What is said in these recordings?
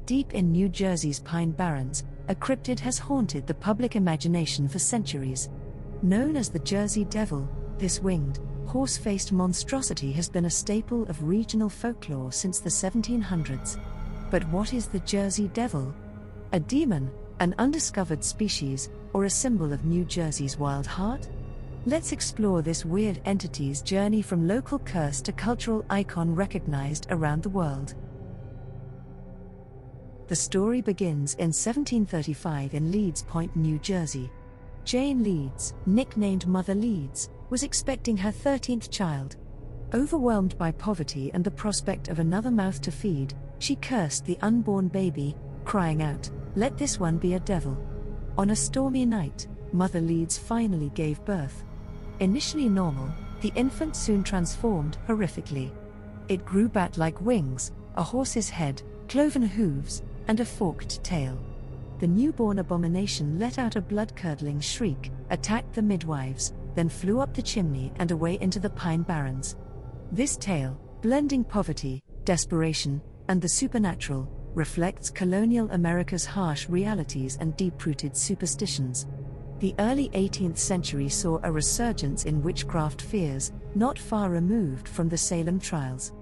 Deep in New Jersey's Pine Barrens, a cryptid has haunted the public imagination for centuries. Known as the Jersey Devil, this winged, horse-faced monstrosity has been a staple of regional folklore since the 1700s. But what is the Jersey Devil? A demon, an undiscovered species, or a symbol of New Jersey's wild heart? Let's explore this weird entity's journey from local curse to cultural icon recognized around the world. The story begins in 1735 in Leeds Point, New Jersey. Jane Leeds, nicknamed Mother Leeds, was expecting her 13th child. Overwhelmed by poverty and the prospect of another mouth to feed, she cursed the unborn baby, crying out, "Let this one be a devil." On a stormy night, Mother Leeds finally gave birth. Initially normal, the infant soon transformed horrifically. It grew bat-like wings, a horse's head, cloven hooves, and a forked tail. The newborn abomination let out a blood-curdling shriek, attacked the midwives, then flew up the chimney and away into the Pine Barrens. This tale, blending poverty, desperation, and the supernatural, reflects colonial America's harsh realities and deep-rooted superstitions. The early 18th century saw a resurgence in witchcraft fears, not far removed from the Salem trials.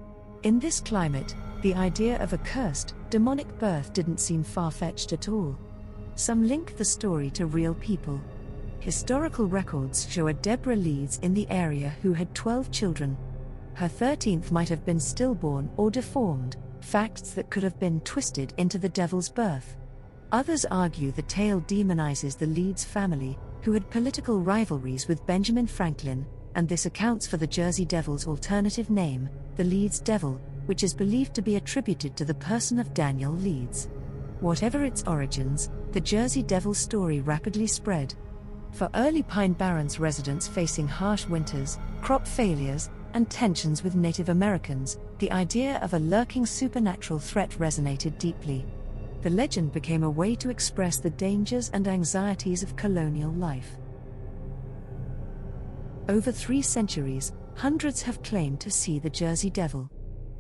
In this climate, the idea of a cursed, demonic birth didn't seem far-fetched at all. Some link the story to real people. Historical records show a Deborah Leeds in the area who had 12 children. Her 13th might have been stillborn or deformed, facts that could have been twisted into the devil's birth. Others argue the tale demonizes the Leeds family, who had political rivalries with Benjamin Franklin, and this accounts for the Jersey Devil's alternative name, the Leeds Devil, which is believed to be attributed to the person of Daniel Leeds. Whatever its origins, the Jersey Devil story rapidly spread. For early Pine Barrens residents facing harsh winters, crop failures, and tensions with Native Americans, the idea of a lurking supernatural threat resonated deeply. The legend became a way to express the dangers and anxieties of colonial life. Over 3 centuries, hundreds have claimed to see the Jersey Devil.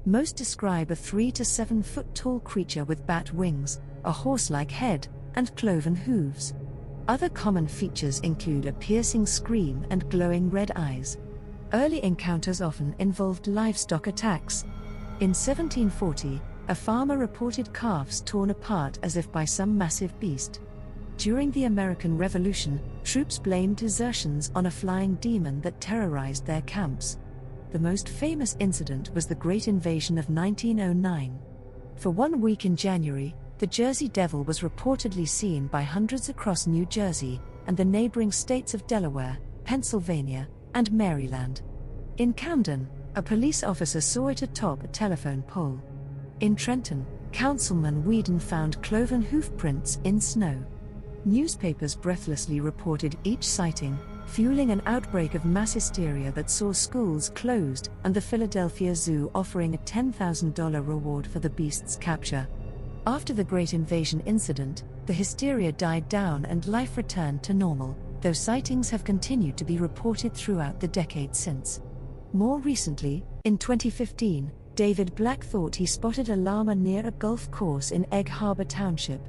Most describe a 3 to 7 foot tall creature with bat wings, a horse-like head, and cloven hooves. Other common features include a piercing scream and glowing red eyes. Early encounters often involved livestock attacks. In 1740, a farmer reported calves torn apart as if by some massive beast. During the American Revolution, troops blamed desertions on a flying demon that terrorized their camps. The most famous incident was the Great Invasion of 1909. For 1 week in January, the Jersey Devil was reportedly seen by hundreds across New Jersey and the neighboring states of Delaware, Pennsylvania, and Maryland. In Camden, a police officer saw it atop a telephone pole. In Trenton, Councilman Whedon found cloven hoof prints in snow. Newspapers breathlessly reported each sighting, fueling an outbreak of mass hysteria that saw schools closed and the Philadelphia Zoo offering a $10,000 reward for the beast's capture. After the Great Invasion incident, the hysteria died down and life returned to normal, though sightings have continued to be reported throughout the decades since. More recently, in 2015, David Black thought he spotted a llama near a golf course in Egg Harbor Township.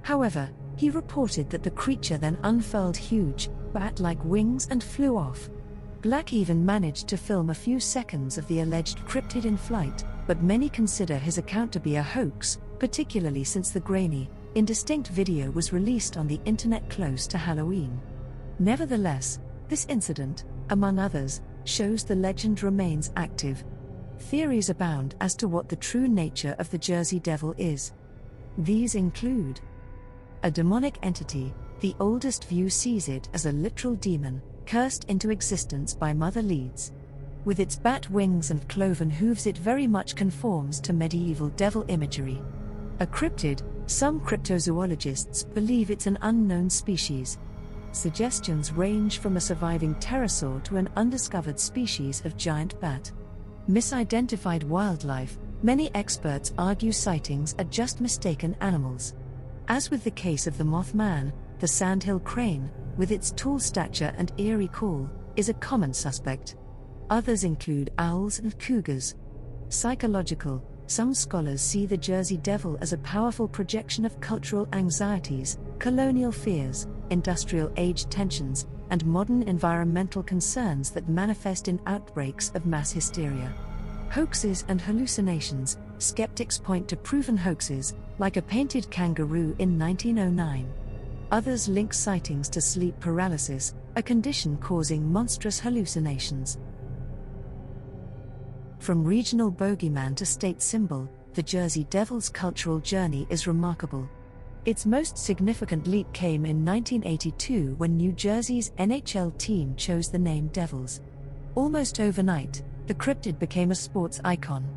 However, he reported that the creature then unfurled huge, bat-like wings and flew off. Black even managed to film a few seconds of the alleged cryptid in flight, but many consider his account to be a hoax, particularly since the grainy, indistinct video was released on the internet close to Halloween. Nevertheless, this incident, among others, shows the legend remains active. Theories abound as to what the true nature of the Jersey Devil is. These include a demonic entity. The oldest view sees it as a literal demon, cursed into existence by Mother Leeds. With its bat wings and cloven hooves, it very much conforms to medieval devil imagery. A cryptid. Some cryptozoologists believe it's an unknown species. Suggestions range from a surviving pterosaur to an undiscovered species of giant bat. Misidentified wildlife. Many experts argue sightings are just mistaken animals. As with the case of the Mothman, the sandhill crane, with its tall stature and eerie call, is a common suspect. Others include owls and cougars. Psychological. Some scholars see the Jersey Devil as a powerful projection of cultural anxieties, colonial fears, industrial age tensions, and modern environmental concerns that manifest in outbreaks of mass hysteria. Hoaxes and hallucinations. Skeptics point to proven hoaxes, like a painted kangaroo in 1909. Others link sightings to sleep paralysis, a condition causing monstrous hallucinations. From regional bogeyman to state symbol, the Jersey Devil's cultural journey is remarkable. Its most significant leap came in 1982 when New Jersey's NHL team chose the name Devils. Almost overnight, the Cryptid became a sports icon.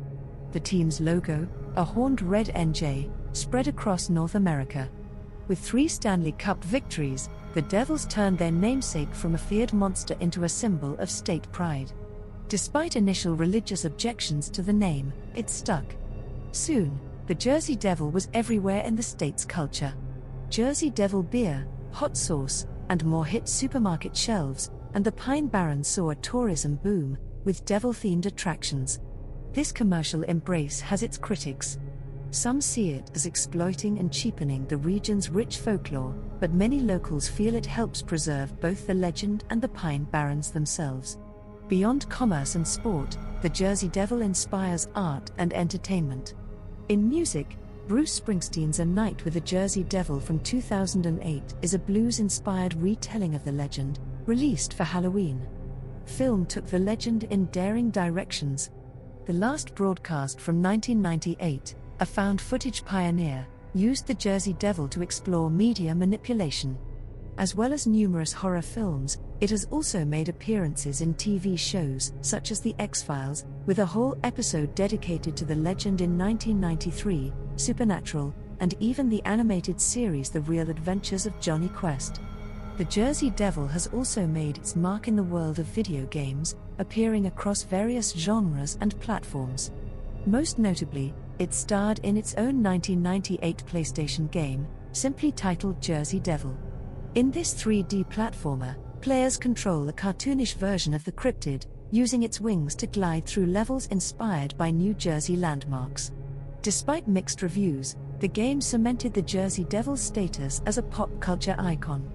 The team's logo, a horned red NJ, spread across North America. With 3 Stanley Cup victories, the Devils turned their namesake from a feared monster into a symbol of state pride. Despite initial religious objections to the name, it stuck. Soon, the Jersey Devil was everywhere in the state's culture. Jersey Devil beer, hot sauce, and more hit supermarket shelves, and the Pine Barrens saw a tourism boom, with devil-themed attractions. This commercial embrace has its critics. Some see it as exploiting and cheapening the region's rich folklore, but many locals feel it helps preserve both the legend and the Pine Barrens themselves. Beyond commerce and sport, the Jersey Devil inspires art and entertainment. In music, Bruce Springsteen's A Night with the Jersey Devil from 2008 is a blues-inspired retelling of the legend, released for Halloween. Film took the legend in daring directions. The last broadcast from 1998, a found-footage pioneer, used the Jersey Devil to explore media manipulation. As well as numerous horror films, it has also made appearances in TV shows such as The X-Files, with a whole episode dedicated to the legend in 1993, Supernatural, and even the animated series The Real Adventures of Johnny Quest. The Jersey Devil has also made its mark in the world of video games, appearing across various genres and platforms. Most notably, it starred in its own 1998 PlayStation game, simply titled Jersey Devil. In this 3D platformer, players control a cartoonish version of the Cryptid, using its wings to glide through levels inspired by New Jersey landmarks. Despite mixed reviews, the game cemented the Jersey Devil's status as a pop culture icon.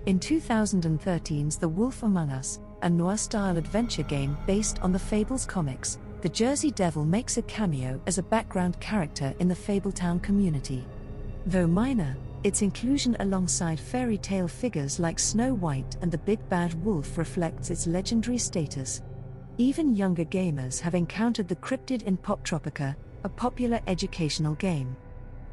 In 2013's The Wolf Among Us, a noir-style adventure game based on the Fables comics, the Jersey Devil makes a cameo as a background character in the Fabletown community. Though minor, its inclusion alongside fairy tale figures like Snow White and the Big Bad Wolf reflects its legendary status. Even younger gamers have encountered the Cryptid in Poptropica, a popular educational game.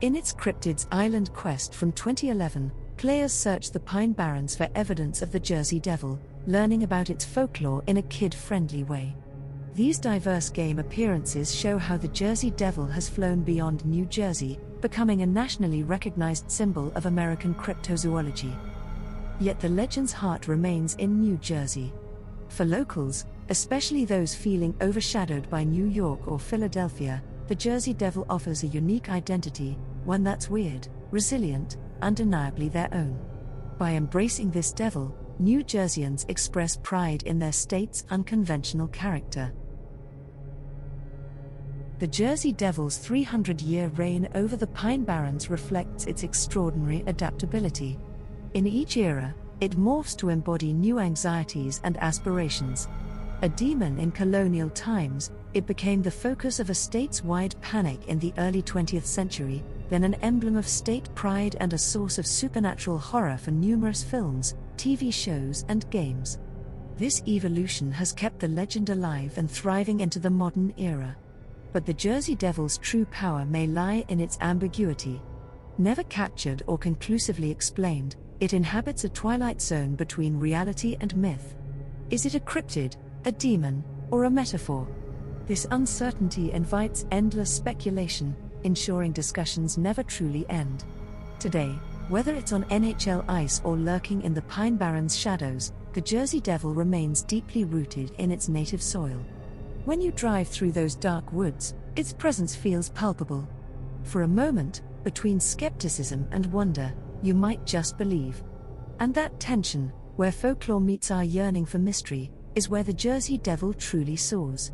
In its Cryptid's Island Quest from 2011, players search the Pine Barrens for evidence of the Jersey Devil, learning about its folklore in a kid-friendly way. These diverse game appearances show how the Jersey Devil has flown beyond New Jersey, becoming a nationally recognized symbol of American cryptozoology. Yet the legend's heart remains in New Jersey. For locals, especially those feeling overshadowed by New York or Philadelphia, the Jersey Devil offers a unique identity, one that's weird, resilient, undeniably their own. By embracing this devil, New Jerseyans express pride in their state's unconventional character. The Jersey Devil's 300-year reign over the Pine Barrens reflects its extraordinary adaptability. In each era, it morphs to embody new anxieties and aspirations. A demon in colonial times, it became the focus of a states-wide panic in the early 20th century, then an emblem of state pride and a source of supernatural horror for numerous films, TV shows, and games. This evolution has kept the legend alive and thriving into the modern era. But the Jersey Devil's true power may lie in its ambiguity. Never captured or conclusively explained, it inhabits a twilight zone between reality and myth. Is it a cryptid, a demon, or a metaphor? This uncertainty invites endless speculation, ensuring discussions never truly end. Today, whether it's on NHL ice or lurking in the Pine Barrens shadows, the Jersey Devil remains deeply rooted in its native soil. When you drive through those dark woods, its presence feels palpable. For a moment, between skepticism and wonder, you might just believe. And that tension, where folklore meets our yearning for mystery, is where the Jersey Devil truly soars.